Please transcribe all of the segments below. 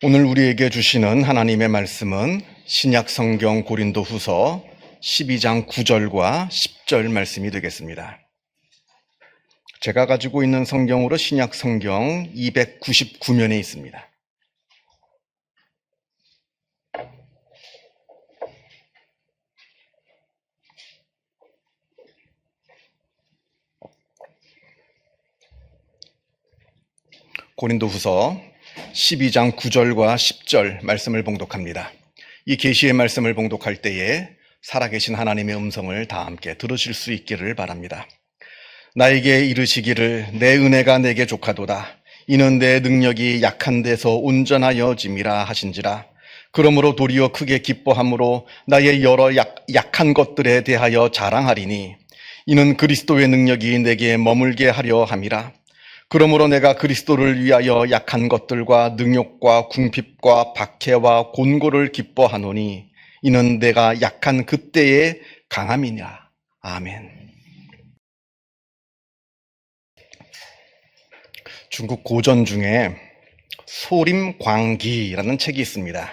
오늘 우리에게 주시는 하나님의 말씀은 신약 성경 고린도후서 12장 9절과 10절 말씀이 되겠습니다. 제가 가지고 있는 성경으로 신약 성경 299면에 있습니다. 고린도후서 12장 9절과 10절 말씀을 봉독합니다. 이 계시의 말씀을 봉독할 때에 살아계신 하나님의 음성을 다 함께 들으실 수 있기를 바랍니다. 나에게 이르시기를 내 은혜가 내게 족하도다. 이는 내 능력이 약한 데서 온전하여짐이라 하신지라. 그러므로 도리어 크게 기뻐함으로 나의 여러 약한 것들에 대하여 자랑하리니 이는 그리스도의 능력이 내게 머물게 하려 함이라. 그러므로 내가 그리스도를 위하여 약한 것들과 능욕과 궁핍과 박해와 곤고를 기뻐하노니 이는 내가 약한 그때의 강함이냐. 아멘. 중국 고전 중에 소림광기라는 책이 있습니다.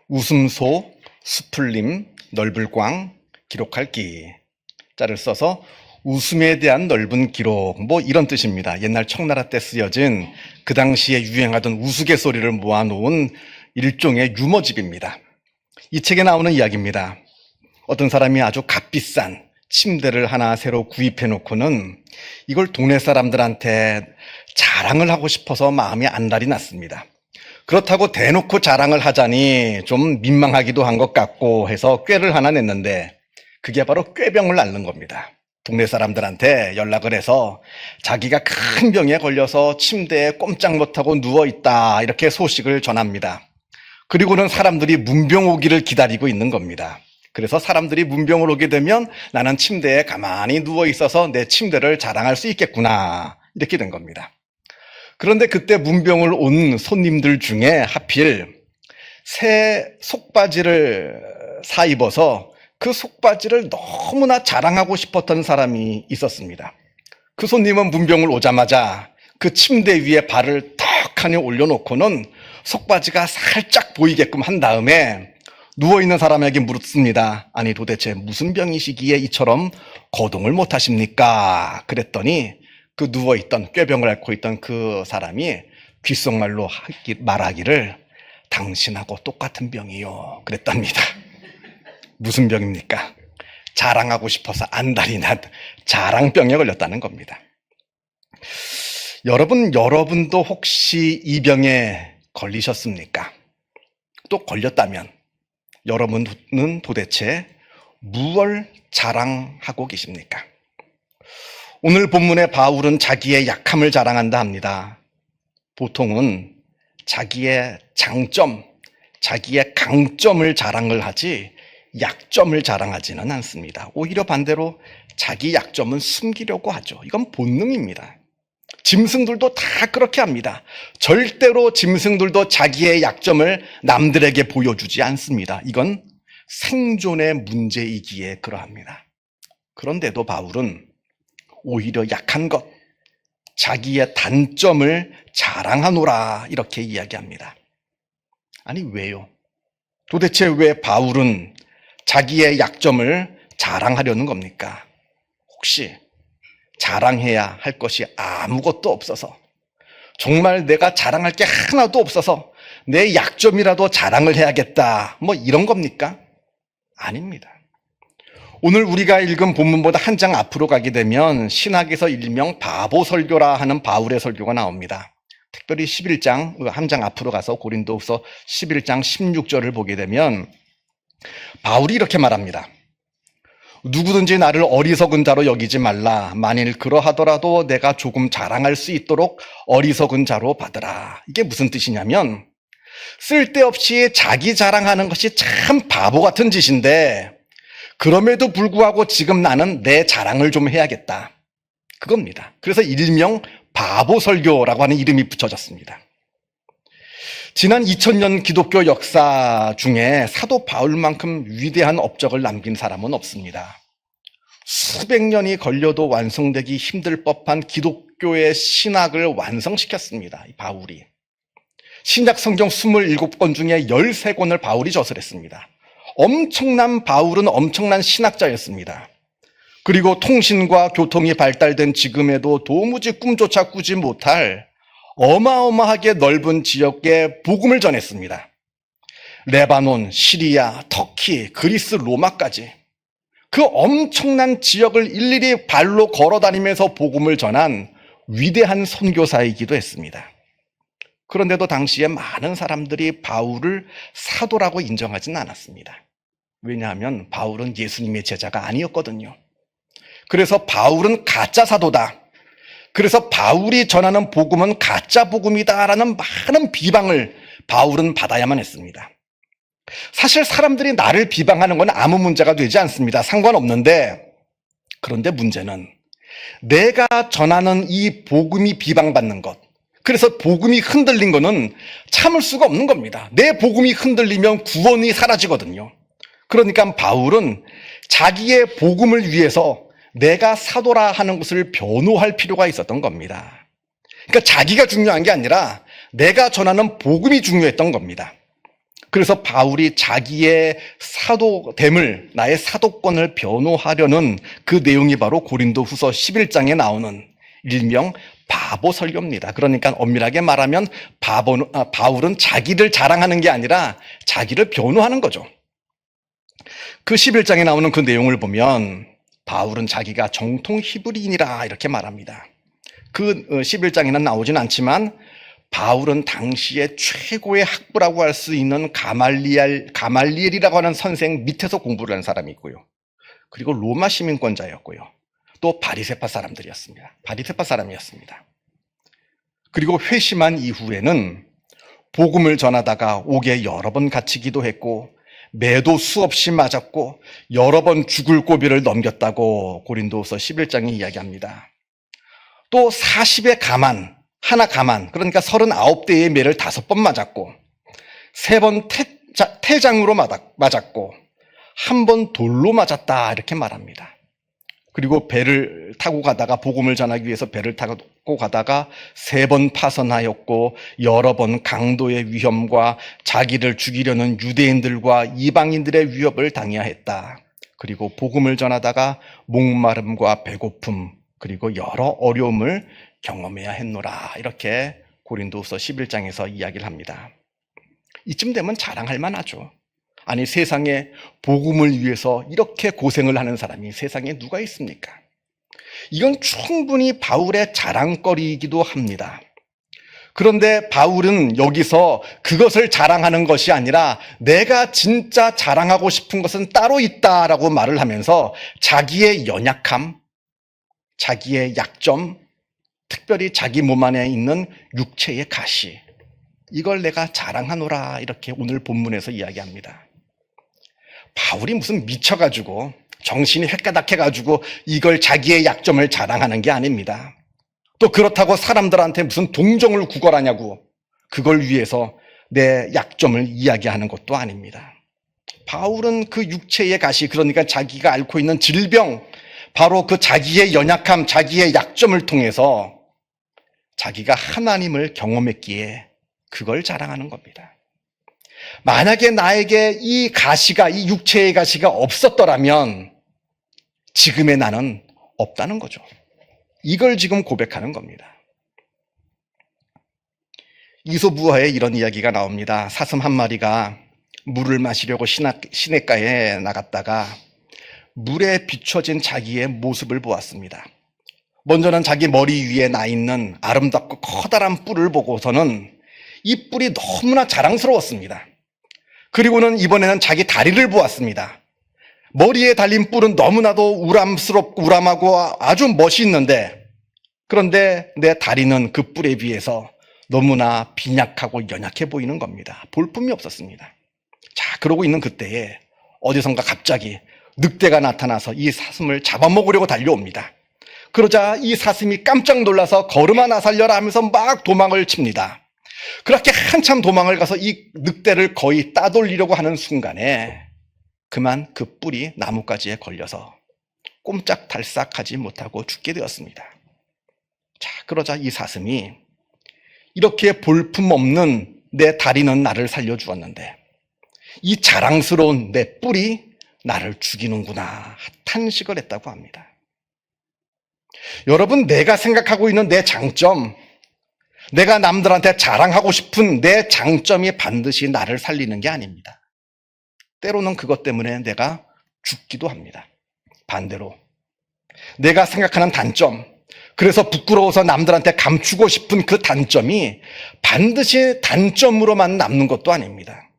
웃음소, 수풀림, 넓을 광, 기록할 기 자를 써서 웃음에 대한 넓은 기록, 이런 뜻입니다. 옛날 청나라 때 쓰여진 그 당시에 유행하던 우스갯소리를 모아놓은 일종의 유머집입니다. 이 책에 나오는 이야기입니다. 어떤 사람이 아주 값비싼 침대를 하나 새로 구입해놓고는 이걸 동네 사람들한테 자랑을 하고 싶어서 마음이 안달이 났습니다. 그렇다고 대놓고 자랑을 하자니 좀 민망하기도 한 것 같고 해서 꾀를 하나 냈는데 그게 바로 꾀병을 앓는 겁니다. 동네 사람들한테 연락을 해서 자기가 큰 병에 걸려서 침대에 꼼짝 못하고 누워있다 이렇게 소식을 전합니다. 그리고는 사람들이 문병 오기를 기다리고 있는 겁니다. 그래서 사람들이 문병을 오게 되면 나는 침대에 가만히 누워있어서 내 침대를 자랑할 수 있겠구나 이렇게 된 겁니다. 그런데 그때 문병을 온 손님들 중에 하필 새 속바지를 사 입어서 그 속바지를 너무나 자랑하고 싶었던 사람이 있었습니다. 그 손님은 문병을 오자마자 그 침대 위에 발을 턱하니 올려놓고는 속바지가 살짝 보이게끔 한 다음에 누워있는 사람에게 물었습니다. 아니 도대체 무슨 병이시기에 이처럼 거동을 못하십니까? 그랬더니 그 누워있던 꾀병을 앓고 있던 그 사람이 귓속말로 말하기를 당신하고 똑같은 병이요 그랬답니다. 무슨 병입니까? 자랑하고 싶어서 안달이 난 자랑병에 걸렸다는 겁니다. 여러분도 혹시 이 병에 걸리셨습니까? 또 걸렸다면 여러분은 도대체 무엇을 자랑하고 계십니까? 오늘 본문의 바울은 자기의 약함을 자랑한다 합니다. 보통은 자기의 장점, 자기의 강점을 자랑을 하지 약점을 자랑하지는 않습니다. 오히려 반대로 자기 약점은 숨기려고 하죠. 이건 본능입니다. 짐승들도 다 그렇게 합니다. 절대로 짐승들도 자기의 약점을 남들에게 보여주지 않습니다. 이건 생존의 문제이기에 그러합니다. 그런데도 바울은 오히려 약한 것, 자기의 단점을 자랑하노라 이렇게 이야기합니다. 아니 왜요? 도대체 왜 바울은 자기의 약점을 자랑하려는 겁니까? 혹시 자랑해야 할 것이 아무것도 없어서 정말 내가 자랑할 게 하나도 없어서 내 약점이라도 자랑을 해야겠다 이런 겁니까? 아닙니다. 오늘 우리가 읽은 본문보다 한 장 앞으로 가게 되면 신학에서 일명 바보 설교라 하는 바울의 설교가 나옵니다. 특별히 11장 한 장 앞으로 가서 고린도후서 11장 16절을 보게 되면 바울이 이렇게 말합니다. 누구든지 나를 어리석은 자로 여기지 말라. 만일 그러하더라도 내가 조금 자랑할 수 있도록 어리석은 자로 받으라. 이게 무슨 뜻이냐면 쓸데없이 자기 자랑하는 것이 참 바보 같은 짓인데 그럼에도 불구하고 지금 나는 내 자랑을 좀 해야겠다. 그겁니다. 그래서 일명 바보 설교라고 하는 이름이 붙여졌습니다. 지난 2000년 기독교 역사 중에 사도 바울만큼 위대한 업적을 남긴 사람은 없습니다. 수백 년이 걸려도 완성되기 힘들 법한 기독교의 신학을 완성시켰습니다. 이 바울이. 신약 성경 27권 중에 13권을 바울이 저술했습니다. 엄청난 바울은 엄청난 신학자였습니다. 그리고 통신과 교통이 발달된 지금에도 도무지 꿈조차 꾸지 못할 어마어마하게 넓은 지역에 복음을 전했습니다. 레바논, 시리아, 터키, 그리스, 로마까지 그 엄청난 지역을 일일이 발로 걸어다니면서 복음을 전한 위대한 선교사이기도 했습니다. 그런데도 당시에 많은 사람들이 바울을 사도라고 인정하지는 않았습니다. 왜냐하면 바울은 예수님의 제자가 아니었거든요. 그래서 바울은 가짜 사도다. 그래서 바울이 전하는 복음은 가짜 복음이다라는 많은 비방을 바울은 받아야만 했습니다. 사실 사람들이 나를 비방하는 건 아무 문제가 되지 않습니다. 상관없는데, 그런데 문제는 내가 전하는 이 복음이 비방받는 것, 그래서 복음이 흔들린 거는 참을 수가 없는 겁니다. 내 복음이 흔들리면 구원이 사라지거든요. 그러니까 바울은 자기의 복음을 위해서 내가 사도라 하는 것을 변호할 필요가 있었던 겁니다. 그러니까 자기가 중요한 게 아니라 내가 전하는 복음이 중요했던 겁니다. 그래서 바울이 자기의 사도됨을, 나의 사도권을 변호하려는 그 내용이 바로 고린도후서 11장에 나오는 일명 바보 설교입니다. 그러니까 엄밀하게 말하면 바울은 자기를 자랑하는 게 아니라 자기를 변호하는 거죠. 그 11장에 나오는 그 내용을 보면 바울은 자기가 정통 히브리인이라 이렇게 말합니다. 그 11장에는 나오진 않지만 바울은 당시에 최고의 학부라고 할 수 있는 가말리엘이라고 하는 선생 밑에서 공부를 한 사람이 있고요. 그리고 로마 시민권자였고요. 또 바리새파 사람들이었습니다. 바리새파 사람이었습니다. 그리고 회심한 이후에는 복음을 전하다가 옥에 여러 번 갇히기도 했고 매도 수없이 맞았고 여러 번 죽을 고비를 넘겼다고 고린도후서 11장이 이야기합니다. 또 40의 가만, 하나 가만, 그러니까 39대의 매를 5번 맞았고 3번 태장으로 맞았고 1번 돌로 맞았다 이렇게 말합니다. 그리고 배를 타고 가다가 복음을 전하기 위해서 배를 타고 가다가 3번 파선하였고 여러 번 강도의 위험과 자기를 죽이려는 유대인들과 이방인들의 위협을 당해야 했다. 그리고 복음을 전하다가 목마름과 배고픔 그리고 여러 어려움을 경험해야 했노라. 이렇게 고린도후서 11장에서 이야기를 합니다. 이쯤 되면 자랑할 만하죠. 아니 세상에 복음을 위해서 이렇게 고생을 하는 사람이 세상에 누가 있습니까? 이건 충분히 바울의 자랑거리이기도 합니다. 그런데 바울은 여기서 그것을 자랑하는 것이 아니라 내가 진짜 자랑하고 싶은 것은 따로 있다라고 말을 하면서 자기의 연약함, 자기의 약점, 특별히 자기 몸 안에 있는 육체의 가시, 이걸 내가 자랑하노라 이렇게 오늘 본문에서 이야기합니다. 바울이 무슨 미쳐가지고 정신이 헷가닥해가지고 이걸 자기의 약점을 자랑하는 게 아닙니다. 또 그렇다고 사람들한테 무슨 동정을 구걸하냐고 그걸 위해서 내 약점을 이야기하는 것도 아닙니다. 바울은 그 육체의 가시, 그러니까 자기가 앓고 있는 질병, 바로 그 자기의 연약함, 자기의 약점을 통해서 자기가 하나님을 경험했기에 그걸 자랑하는 겁니다. 만약에 나에게 이 가시가, 이 육체의 가시가 없었더라면 지금의 나는 없다는 거죠. 이걸 지금 고백하는 겁니다. 이솝우화에 이런 이야기가 나옵니다. 사슴 한 마리가 물을 마시려고 시냇가에 나갔다가 물에 비춰진 자기의 모습을 보았습니다. 먼저는 자기 머리 위에 나 있는 아름답고 커다란 뿔을 보고서는 이 뿔이 너무나 자랑스러웠습니다. 그리고는 이번에는 자기 다리를 보았습니다. 머리에 달린 뿔은 너무나도 우람하고 아주 멋있는데, 그런데 내 다리는 그 뿔에 비해서 너무나 빈약하고 연약해 보이는 겁니다. 볼품이 없었습니다. 자, 그러고 있는 그때에 어디선가 갑자기 늑대가 나타나서 이 사슴을 잡아먹으려고 달려옵니다. 그러자 이 사슴이 깜짝 놀라서 걸음아 나 살려라 하면서 막 도망을 칩니다. 그렇게 한참 도망을 가서 이 늑대를 거의 따돌리려고 하는 순간에 그만 그 뿔이 나뭇가지에 걸려서 꼼짝달싹하지 못하고 죽게 되었습니다. 자, 그러자 이 사슴이 이렇게 볼품없는 내 다리는 나를 살려주었는데 이 자랑스러운 내 뿔이 나를 죽이는구나 탄식을 했다고 합니다. 여러분, 내가 생각하고 있는 내 장점, 내가 남들한테 자랑하고 싶은 내 장점이 반드시 나를 살리는 게 아닙니다. 때로는 그것 때문에 내가 죽기도 합니다. 반대로 내가 생각하는 단점, 그래서 부끄러워서 남들한테 감추고 싶은 그 단점이 반드시 단점으로만 남는 것도 아닙니다.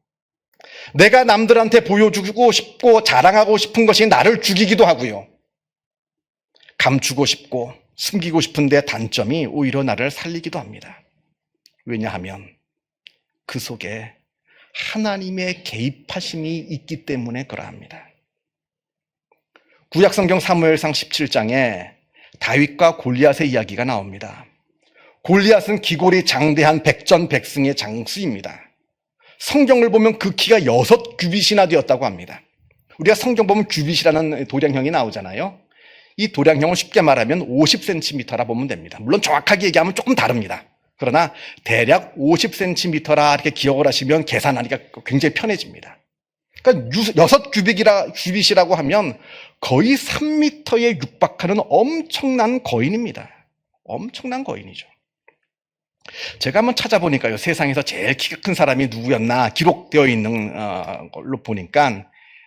내가 남들한테 보여주고 싶고 자랑하고 싶은 것이 나를 죽이기도 하고요. 감추고 싶고 숨기고 싶은 내 단점이 오히려 나를 살리기도 합니다. 왜냐하면 그 속에 하나님의 개입하심이 있기 때문에 그러합니다. 구약성경 사무엘상 17장에 다윗과 골리앗의 이야기가 나옵니다. 골리앗은 기골이 장대한 백전백승의 장수입니다. 성경을 보면 그 키가 6규빗이나 되었다고 합니다. 우리가 성경 보면 규빗이라는 도량형이 나오잖아요. 이 도량형을 쉽게 말하면 50cm라 보면 됩니다. 물론 정확하게 얘기하면 조금 다릅니다. 그러나 대략 50cm라 이렇게 기억을 하시면 계산하기가 굉장히 편해집니다. 그러니까 6규빗이라고 하면 거의 3m에 육박하는 엄청난 거인입니다. 엄청난 거인이죠. 제가 한번 찾아보니까요, 세상에서 제일 키가 큰 사람이 누구였나 기록되어 있는 걸로 보니까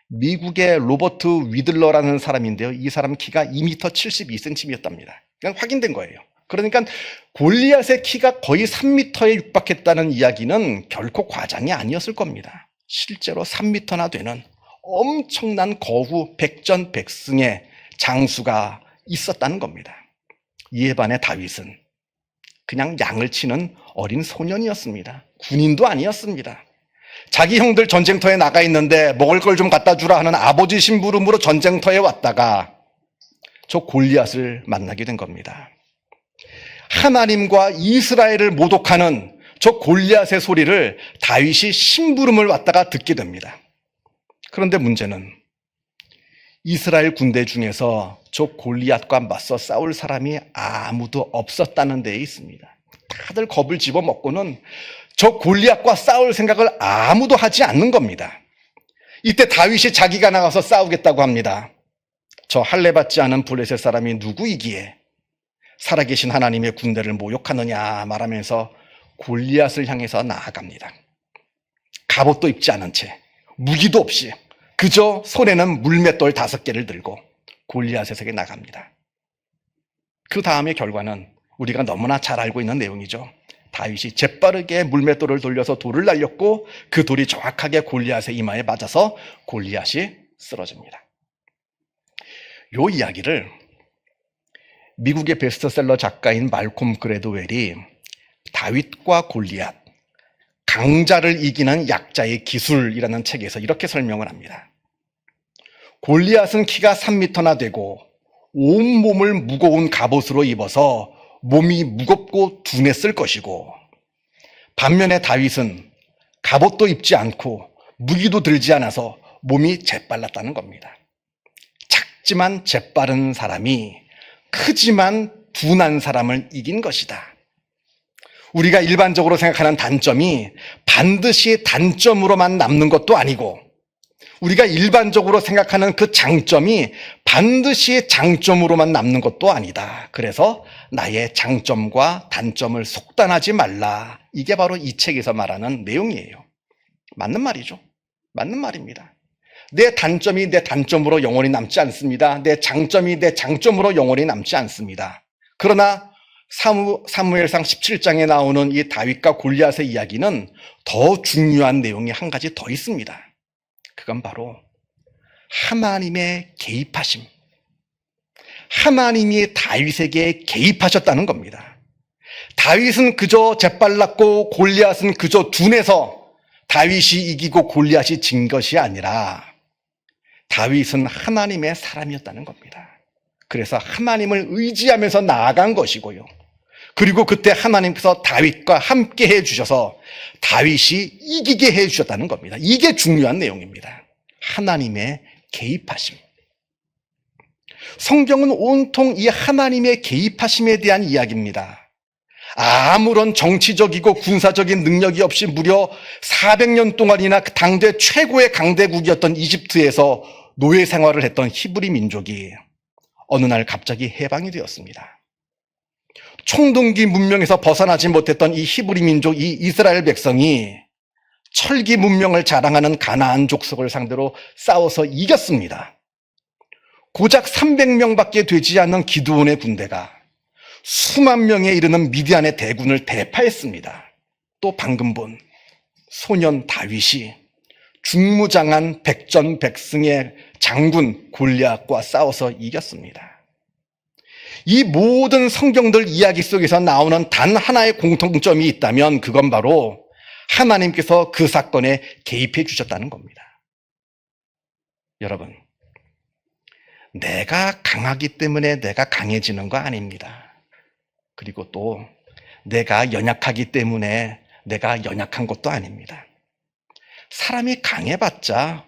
미국의 로버트 위들러라는 사람인데요. 이 사람 키가 2m 72cm였답니다. 그냥 확인된 거예요. 그러니까 골리앗의 키가 거의 3m에 육박했다는 이야기는 결코 과장이 아니었을 겁니다. 실제로 3m나 되는 엄청난 거후 백전백승의 장수가 있었다는 겁니다. 이에 반해 다윗은 그냥 양을 치는 어린 소년이었습니다. 군인도 아니었습니다. 자기 형들 전쟁터에 나가 있는데 먹을 걸 좀 갖다 주라 하는 아버지 심부름으로 전쟁터에 왔다가 저 골리앗을 만나게 된 겁니다. 하나님과 이스라엘을 모독하는 저 골리앗의 소리를 다윗이 심부름을 왔다가 듣게 됩니다. 그런데 문제는 이스라엘 군대 중에서 저 골리앗과 맞서 싸울 사람이 아무도 없었다는 데에 있습니다. 다들 겁을 집어먹고는 저 골리앗과 싸울 생각을 아무도 하지 않는 겁니다. 이때 다윗이 자기가 나가서 싸우겠다고 합니다. 저 할례받지 않은 블레셋 사람이 누구이기에 살아계신 하나님의 군대를 모욕하느냐 말하면서 골리앗을 향해서 나아갑니다. 갑옷도 입지 않은 채 무기도 없이 그저 손에는 물맷돌 5개를 들고 골리앗에게 나갑니다. 그 다음의 결과는 우리가 너무나 잘 알고 있는 내용이죠. 다윗이 재빠르게 물맷돌을 돌려서 돌을 날렸고 그 돌이 정확하게 골리앗의 이마에 맞아서 골리앗이 쓰러집니다. 이 이야기를 미국의 베스트셀러 작가인 말콤 그레도웰이 다윗과 골리앗, 강자를 이기는 약자의 기술이라는 책에서 이렇게 설명을 합니다. 골리앗은 키가 3m나 되고 온몸을 무거운 갑옷으로 입어서 몸이 무겁고 둔했을 것이고, 반면에 다윗은 갑옷도 입지 않고 무기도 들지 않아서 몸이 재빨랐다는 겁니다. 작지만 재빠른 사람이 크지만 둔한 사람을 이긴 것이다. 우리가 일반적으로 생각하는 단점이 반드시 단점으로만 남는 것도 아니고, 우리가 일반적으로 생각하는 그 장점이 반드시 장점으로만 남는 것도 아니다. 그래서 나의 장점과 단점을 속단하지 말라. 이게 바로 이 책에서 말하는 내용이에요. 맞는 말이죠. 맞는 말입니다. 내 단점이 내 단점으로 영원히 남지 않습니다. 내 장점이 내 장점으로 영원히 남지 않습니다. 그러나 사무엘상 17장에 나오는 이 다윗과 골리앗의 이야기는 더 중요한 내용이 한 가지 더 있습니다. 그건 바로 하나님의 개입하심. 하나님이 다윗에게 개입하셨다는 겁니다. 다윗은 그저 재빨랐고 골리앗은 그저 둔해서 다윗이 이기고 골리앗이 진 것이 아니라 다윗은 하나님의 사람이었다는 겁니다. 그래서 하나님을 의지하면서 나아간 것이고요. 그리고 그때 하나님께서 다윗과 함께 해주셔서 다윗이 이기게 해주셨다는 겁니다. 이게 중요한 내용입니다. 하나님의 개입하심. 성경은 온통 이 하나님의 개입하심에 대한 이야기입니다. 아무런 정치적이고 군사적인 능력이 없이 무려 400년 동안이나 그 당대 최고의 강대국이었던 이집트에서 노예 생활을 했던 히브리 민족이 어느 날 갑자기 해방이 되었습니다. 총동기 문명에서 벗어나지 못했던 이 히브리 민족, 이 이스라엘 백성이 철기 문명을 자랑하는 가나안 족속을 상대로 싸워서 이겼습니다. 고작 300명밖에 되지 않는 기드온의 군대가 수만 명에 이르는 미디안의 대군을 대파했습니다. 또 방금 본 소년 다윗이 중무장한 백전백승의 장군 골리앗과 싸워서 이겼습니다. 이 모든 성경들 이야기 속에서 나오는 단 하나의 공통점이 있다면 그건 바로 하나님께서 그 사건에 개입해 주셨다는 겁니다. 여러분, 내가 강하기 때문에 내가 강해지는 거 아닙니다. 그리고 또 내가 연약하기 때문에 내가 연약한 것도 아닙니다. 사람이 강해봤자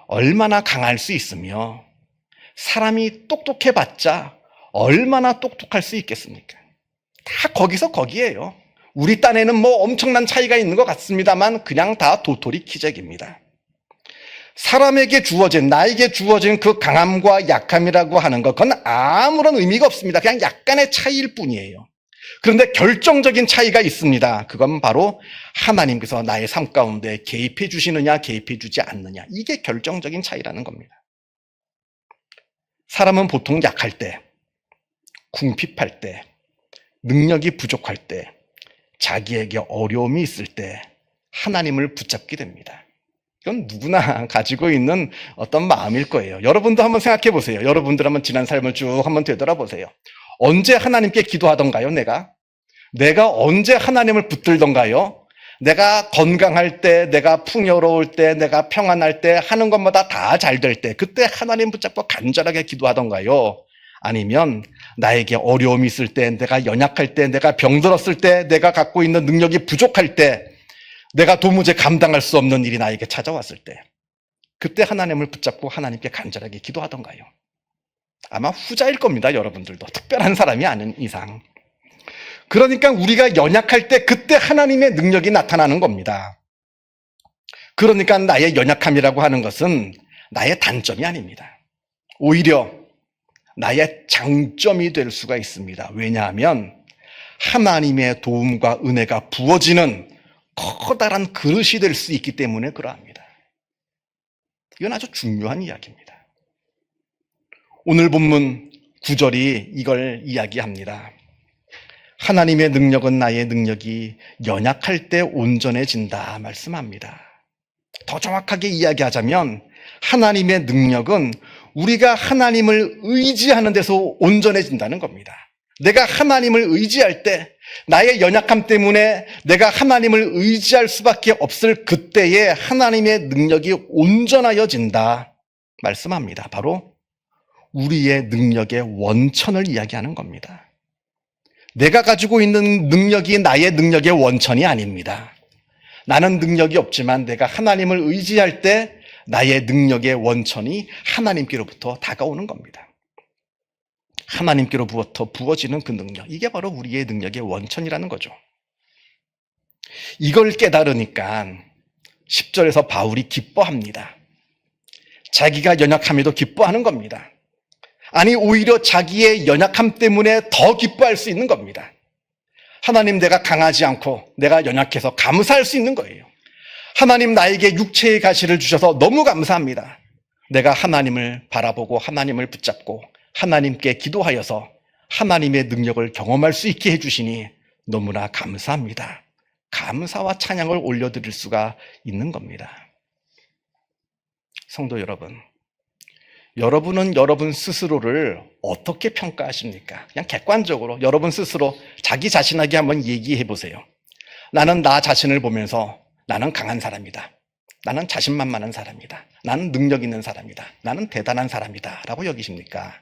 얼마나 강할 수 있으며 사람이 똑똑해봤자 얼마나 똑똑할 수 있겠습니까? 다 거기서 거기에요. 우리 딴에는 뭐 엄청난 차이가 있는 것 같습니다만 그냥 다 도토리 키재기입니다. 사람에게 주어진, 나에게 주어진 그 강함과 약함이라고 하는 것, 그건 아무런 의미가 없습니다. 그냥 약간의 차이일 뿐이에요. 그런데 결정적인 차이가 있습니다. 그건 바로 하나님께서 나의 삶 가운데 개입해 주시느냐, 개입해 주지 않느냐. 이게 결정적인 차이라는 겁니다. 사람은 보통 약할 때, 궁핍할 때, 능력이 부족할 때, 자기에게 어려움이 있을 때 하나님을 붙잡게 됩니다. 이건 누구나 가지고 있는 어떤 마음일 거예요. 여러분도 한번 생각해 보세요. 여러분들 한번 지난 삶을 쭉 한번 되돌아보세요. 언제 하나님께 기도하던가요, 내가 언제 하나님을 붙들던가요? 내가 건강할 때, 내가 풍요로울 때, 내가 평안할 때, 하는 것마다 다 잘 될 때, 그때 하나님 붙잡고 간절하게 기도하던가요? 아니면 나에게 어려움이 있을 때, 내가 연약할 때, 내가 병들었을 때, 내가 갖고 있는 능력이 부족할 때, 내가 도무지 감당할 수 없는 일이 나에게 찾아왔을 때, 그때 하나님을 붙잡고 하나님께 간절하게 기도하던가요? 아마 후자일 겁니다, 여러분들도. 특별한 사람이 아닌 이상. 그러니까 우리가 연약할 때 그때 하나님의 능력이 나타나는 겁니다. 그러니까 나의 연약함이라고 하는 것은 나의 단점이 아닙니다. 오히려 나의 장점이 될 수가 있습니다. 왜냐하면 하나님의 도움과 은혜가 부어지는 커다란 그릇이 될 수 있기 때문에 그러합니다. 이건 아주 중요한 이야기입니다. 오늘 본문 9절이 이걸 이야기합니다. 하나님의 능력은 나의 능력이 연약할 때 온전해진다 말씀합니다. 더 정확하게 이야기하자면 하나님의 능력은 우리가 하나님을 의지하는 데서 온전해진다는 겁니다. 내가 하나님을 의지할 때 나의 연약함 때문에 내가 하나님을 의지할 수밖에 없을 그때에 하나님의 능력이 온전하여진다 말씀합니다. 바로 우리의 능력의 원천을 이야기하는 겁니다. 내가 가지고 있는 능력이 나의 능력의 원천이 아닙니다. 나는 능력이 없지만 내가 하나님을 의지할 때 나의 능력의 원천이 하나님께로부터 다가오는 겁니다. 하나님께로부터 부어지는 그 능력, 이게 바로 우리의 능력의 원천이라는 거죠. 이걸 깨달으니까 10절에서 바울이 기뻐합니다. 자기가 연약함에도 기뻐하는 겁니다. 아니, 오히려 자기의 연약함 때문에 더 기뻐할 수 있는 겁니다. 하나님, 내가 강하지 않고 내가 연약해서 감사할 수 있는 거예요. 하나님, 나에게 육체의 가시를 주셔서 너무 감사합니다. 내가 하나님을 바라보고 하나님을 붙잡고 하나님께 기도하여서 하나님의 능력을 경험할 수 있게 해주시니 너무나 감사합니다. 감사와 찬양을 올려드릴 수가 있는 겁니다. 성도 여러분, 여러분은 여러분 스스로를 어떻게 평가하십니까? 그냥 객관적으로 여러분 스스로 자기 자신에게 한번 얘기해 보세요. 나는 나 자신을 보면서 나는 강한 사람이다. 나는 자신만만한 사람이다. 나는 능력 있는 사람이다. 나는 대단한 사람이다. 라고 여기십니까?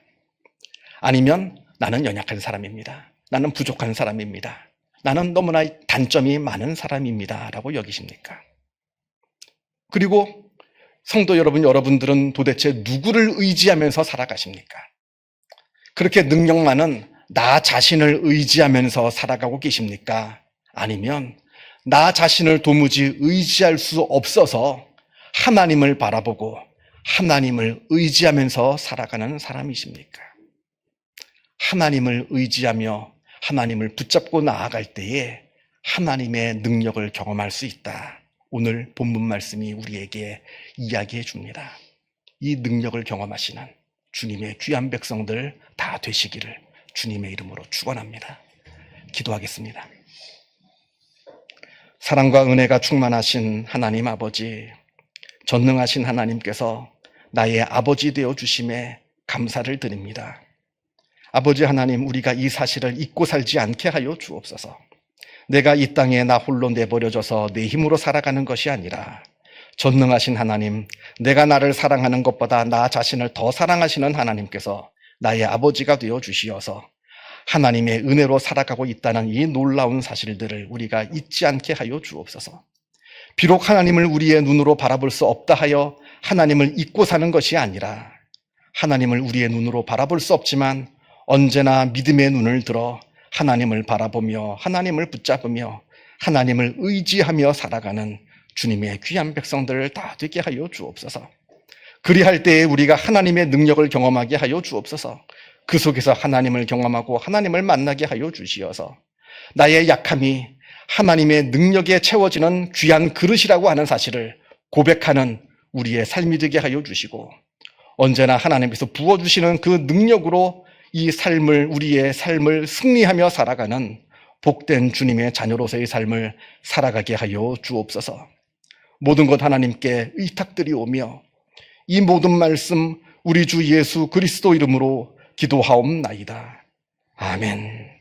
아니면 나는 연약한 사람입니다. 나는 부족한 사람입니다. 나는 너무나 단점이 많은 사람입니다. 라고 여기십니까? 그리고 성도 여러분, 여러분들은 도대체 누구를 의지하면서 살아가십니까? 그렇게 능력 많은 나 자신을 의지하면서 살아가고 계십니까? 아니면 나 자신을 도무지 의지할 수 없어서 하나님을 바라보고 하나님을 의지하면서 살아가는 사람이십니까? 하나님을 의지하며 하나님을 붙잡고 나아갈 때에 하나님의 능력을 경험할 수 있다. 오늘 본문 말씀이 우리에게 이야기해 줍니다. 이 능력을 경험하시는 주님의 귀한 백성들 다 되시기를 주님의 이름으로 축원합니다. 기도하겠습니다. 사랑과 은혜가 충만하신 하나님 아버지, 전능하신 하나님께서 나의 아버지 되어 주심에 감사를 드립니다. 아버지 하나님, 우리가 이 사실을 잊고 살지 않게 하여 주옵소서. 내가 이 땅에 나 홀로 내버려져서 내 힘으로 살아가는 것이 아니라 전능하신 하나님, 내가 나를 사랑하는 것보다 나 자신을 더 사랑하시는 하나님께서 나의 아버지가 되어 주시어서 하나님의 은혜로 살아가고 있다는 이 놀라운 사실들을 우리가 잊지 않게 하여 주옵소서. 비록 하나님을 우리의 눈으로 바라볼 수 없다 하여 하나님을 잊고 사는 것이 아니라 하나님을 우리의 눈으로 바라볼 수 없지만 언제나 믿음의 눈을 들어 하나님을 바라보며 하나님을 붙잡으며 하나님을 의지하며 살아가는 주님의 귀한 백성들을 다 되게 하여 주옵소서. 그리할 때에 우리가 하나님의 능력을 경험하게 하여 주옵소서. 그 속에서 하나님을 경험하고 하나님을 만나게 하여 주시어서 나의 약함이 하나님의 능력에 채워지는 귀한 그릇이라고 하는 사실을 고백하는 우리의 삶이 되게 하여 주시고 언제나 하나님께서 부어주시는 그 능력으로 이 삶을, 우리의 삶을 승리하며 살아가는 복된 주님의 자녀로서의 삶을 살아가게 하여 주옵소서. 모든 것 하나님께 의탁드리오며 이 모든 말씀 우리 주 예수 그리스도 이름으로 기도하옵나이다. 아멘.